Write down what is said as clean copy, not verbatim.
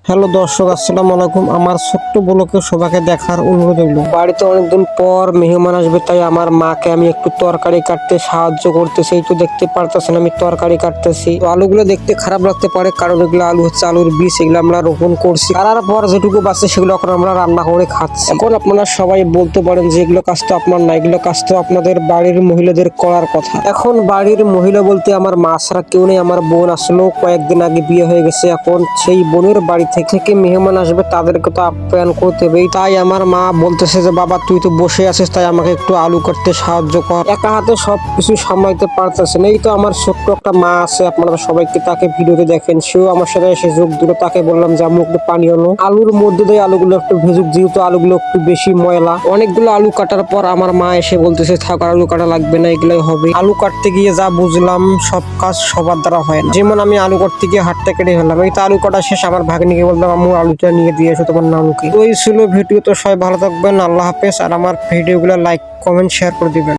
Hello দর্শক, আসসালামু আলাইকুম। আমার ছোট্ট ব্লকে সবাইকে দেখার অনুরোধ রইল। বাড়িতে অনেকদিন পর মেহমান আসবে, তাই আমার মাকে আমি একটু তরকারি কাটতে সাহায্য করতেছি। এই তো দেখতে পারতেছেন আমি তরকারি কাটতেছি। আলুগুলো দেখতে খারাপ লাগতে পারে, কারণ এগুলো আলু হচ্ছে আলুর বীজ, এগুলো আমরা রোপণ করছি। কাটার পর যেটুকু বাঁচছে সেগুলো এখন আমরা রান্না করে খাচ্ছি। এখন আপনারা সবাই বলতে পারেন যে এগুলো কাজ তো আপনার না, এগুলো কাজ তো আপনাদের বাড়ির মহিলাদের করার কথা। এখন বাড়ির মহিলা বলতে আমার মা ছাড়া কেউ নেই। আমার বোন আসলো কয়েকদিন আগে বিয়ে হয়ে গেছে, এখন সেই বোনের বাড়ি থেকে মেহমান আসবে, তাদেরকে তো আপ্যায়ন করতে হবে। তাই আমার মা বলতেছে যে বাবা তুই তো বসে আছিস, তাই আমাকে একটু আলু কাটতে সাহায্য কর। একা হাতে সবকিছু সামলাইতে পারতেছে না। এই তো আমার ছোট্ট একটা মা আছে, আপনারা সবাইকে তাকে ভিডিওতে দেখেন, সেও আমার সাথে এসে যোগ দিল। তাকে বললাম যে আমি একটু পানি আনো। আলুর মধ্যে দিয়ে আলুগুলো একটু ভেজুক, যেহেতু আলুগুলো একটু বেশি ময়লা। অনেকগুলো আলু কাটার পর আমার মা এসে বলতেছে থাক, আলু কাটা লাগবে না, এগুলাই হবে। আলু কাটতে গিয়ে যা বুঝলাম, সব কাজ সবার দ্বারা হয় না। যেমন আমি আলু কাটতে গিয়ে হাতটা কেটে ফেললাম। এই তো আলু কাটা শেষ, আমার ভাগ্নিকে বললাম আম্মু আলুটা নিয়ে দিয়ে এসো তোমার নানুকে। তো এই ছিল ভিডিও। তো সবাই ভালো থাকবেন, আল্লাহ হাফেজ। আর আমার ভিডিওগুলো লাইক কমেন্ট শেয়ার করে দিবেন।